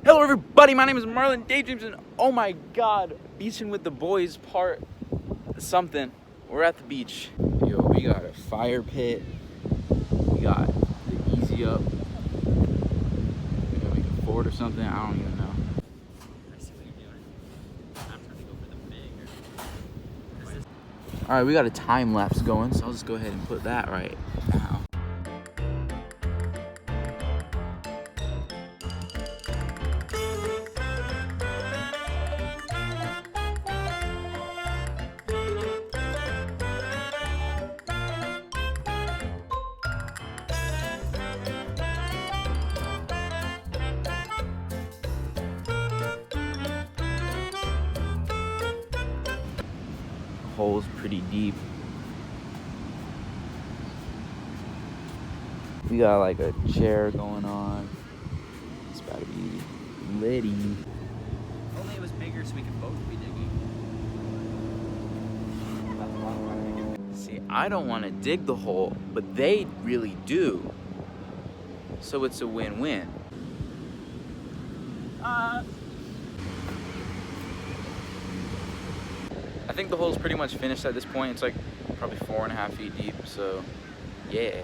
Hello everybody, my name is Marlondaydreams and oh my god, beaching with the boys part something. We're at the beach. Yo, we got a fire pit. We got the easy up. We gotta make a fort or something, I don't even know. I see what you're doing. I'm trying to go for the big. Alright, we got a time lapse going, so I'll just go ahead and put that right now. Hole's pretty deep. We got like a chair going on. It's about to be litty. Only it was bigger so we could both be digging. See, I don't want to dig the hole, but they really do. So it's a win-win. I think the hole's pretty much finished at this point. It's like probably 4.5 feet deep, so yeah.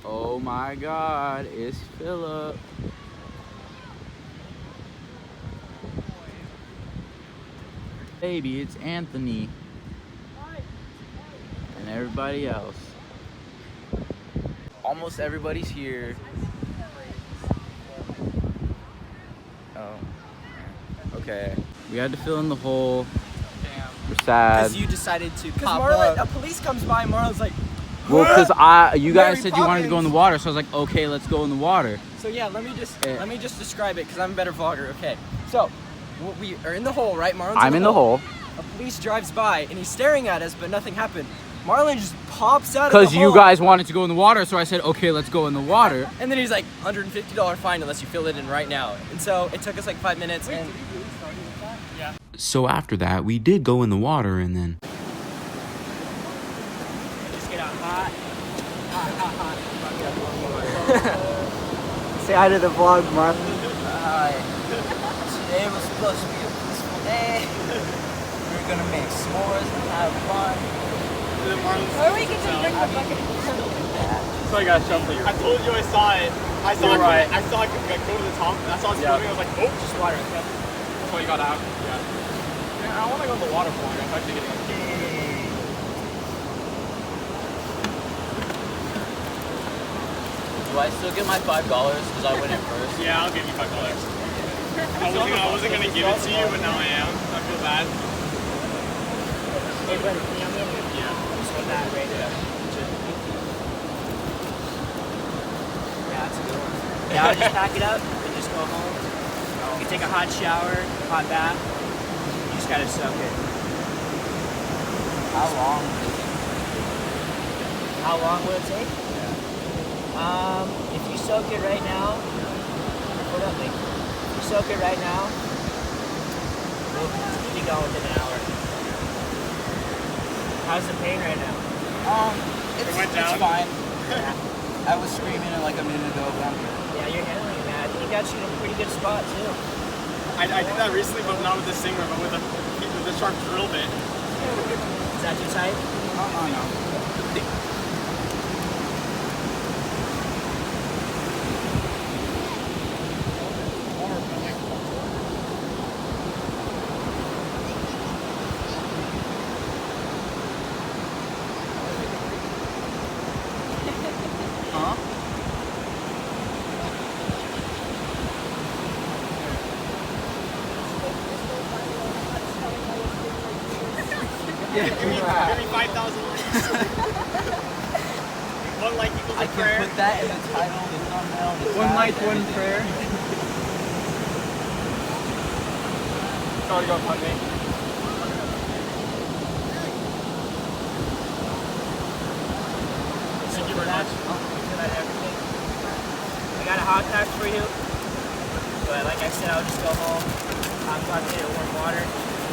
Oh my god, it's Philip. Baby, it's Anthony. And everybody else. Almost everybody's here. Oh. Okay. We had to fill in the hole. We're sad. Because you decided to pop Marlon, up. a police comes by and Marlon's like, Well, because you guys Mary said you wanted to go in the Poppins. water, so I was like, okay, let's go in the water. so yeah, let me just describe it because I'm a better vlogger. Okay, so we are in the hole, right? Marlon's I'm in the hole. A police drives by and he's staring at us, but nothing happened. Marlon just pops out of the Because hole. you guys wanted to go in the water, so I said, okay, let's go in the water. And then he's like, $150 fine unless you fill it in right now. And so it took us like 5 minutes. And So after that, we did go in the water, and then... Just get out hot. Hot. say hi to the vlog, Marlon. Hi. Today was supposed to be a peaceful day. We're gonna make s'mores and have fun. Or we could just bring the bucket. So I got shuffle you. I told you I saw it. I saw it. Right. I saw it go to the top. And I saw it swimming. I was like, oh, just water. That's why you got out. Yeah. I want to go in the water for I'm actually getting Do I still get my $5 because I went in first? Yeah, I'll give you $5. I wasn't gonna give it to you, but now I am. I feel bad. Hey buddy, can you help me up here? Yeah. Just hold that right there. Yeah, that's a good one. Yeah, I'll just pack it up and just go home. You can take a hot shower, hot bath. You just gotta soak it. How long will it take? How long will it take? If you soak it right now, hold up, Nick. If you soak it right now, we'll be going within an hour. How's the pain right now? It went down. It's fine. Yeah. I was screaming it like a minute ago, but I'm good. Yeah, you're handling it, man. I think you got you in a pretty good spot too. I did that recently, but not with the singer, but with the sharp drill bit. Is that too tight? No. Give me 5,000 likes. One like equals a prayer. Put that in the title, the thumbnail. One like, one prayer. Sorry to go fund me. Thank you very much. About everything. I got a hot pack for you, but like I said, I'll just go home. I'm about to get warm water.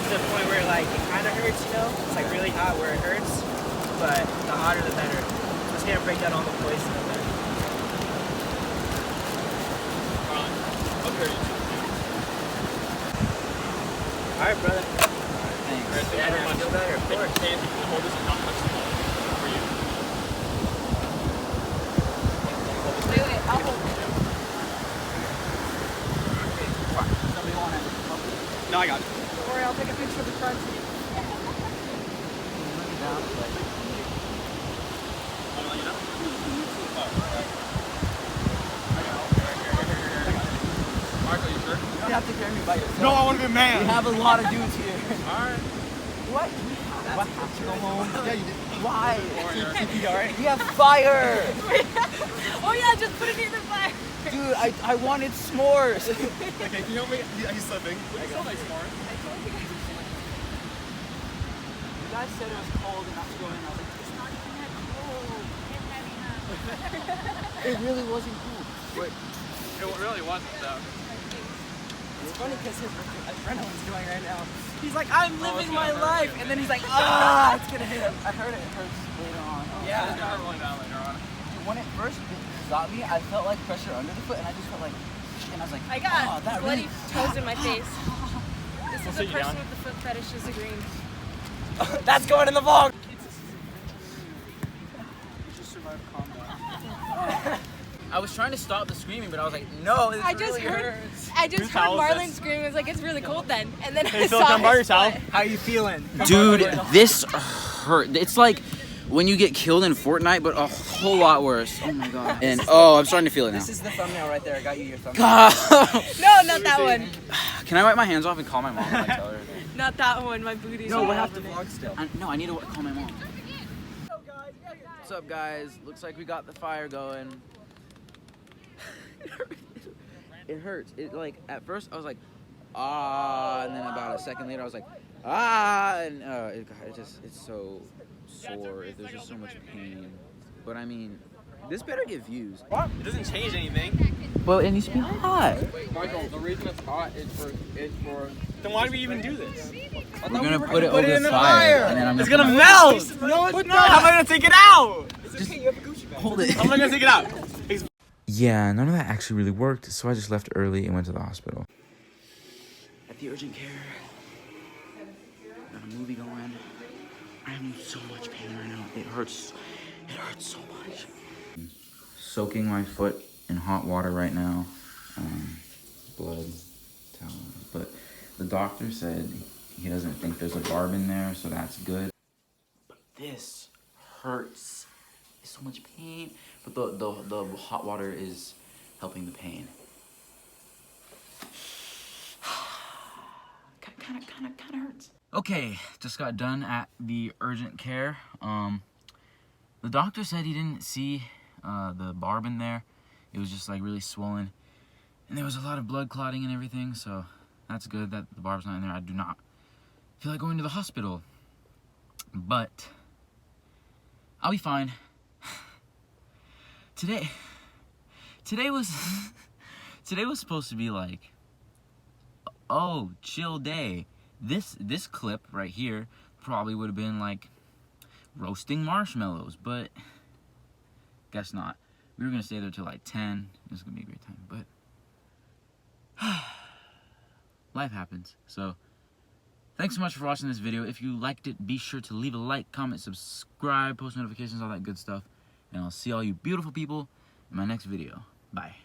To the point where like it kind of hurts, you know? It's like really hot where it hurts, but the hotter the better. So it's gonna break down all the poison in there. Okay. Alright, brother. Thanks. Yeah, man, feel better, of course. Stand, you can hold this and not touch the ball. For you. Wait, I'll hold it. Somebody want it? No, I got it. Don't worry, I'll take a picture of the front seat. Marco, you sure? You don't have to carry me by yourself. No, I want to be a man. We have a lot of dudes here. Alright. What? What have to go home? Yeah, you did. Why? Alright. We have fire! Oh yeah, just put it in the fire. Dude, I wanted s'mores. Okay, can you help me? He's slipping. It's so nice, Mark. You guys said it was cold and not to go in. I was like, it's not even that cold. It really wasn't cool. Wait, It really wasn't, though. it's funny because his adrenaline's going right now. He's like, I'm living my life, and then he's like, ah, it's gonna hit him. I heard it hurts later on. Yeah. It's gonna hurt really bad later on. When it first got me, I felt like pressure under the foot, and I just felt like, and I was like, I got that bloody really. toes in my face. This is sit a you person down. with the foot fetish is agreeing. That's going in the vlog. Just survive combat. I was trying to stop the screaming, but I was like, no, this I just really heard hurts. I just Whose heard towel is Marlon this? scream. I was like, it's really cold then. And then Hey, I Phil, saw come by his your towel. foot. How you feeling? Dude, this hurt. It's like when you get killed in Fortnite, but a whole lot worse. Oh my god. And oh, I'm starting to feel it now. This is the thumbnail right there. I got you your thumbnail. God. No, not that one. Can I wipe my hands off and call my mom and tell her? Not that one. My booty's No, all we have to over it. vlog still. No, I need to call my mom. What's up, guys? Looks like we got the fire going. It hurts. It like at first I was like, ah, and then about a second later I was like, ah, and it's so sore. There's just so much pain. But I mean, this better get views. What? It doesn't change anything. Well, it needs to be hot. Michael, the reason it's hot is for. Then why do we even do this? We're gonna put it over the fire, and then I'm It's gonna gonna melt. No, it's not. How am I gonna take it out? hold it. How am I gonna take it out? Yeah, none of that actually really worked, so I just left early and went to the hospital. At the urgent care. Got a movie going. I'm in so much pain right now. It hurts. It hurts so much. Soaking my foot in hot water right now. Blood towel. But the doctor said he doesn't think there's a barb in there, so that's good. But this hurts. It's so much pain. But the hot water is helping the pain. Kind of hurts. Okay, just got done at the urgent care. The doctor said he didn't see the barb in there. It was just like really swollen, and there was a lot of blood clotting and everything. So that's good that the barb's not in there. I do not feel like going to the hospital, but I'll be fine. Today was supposed to be like, oh, chill day. This clip right here probably would have been like roasting marshmallows, but guess not. We were gonna stay there till like 10. It was gonna be a great time, but life happens. So thanks so much for watching this video. If you liked it, be sure to leave a like, comment, subscribe, post notifications, all that good stuff. And I'll see all you beautiful people in my next video. Bye.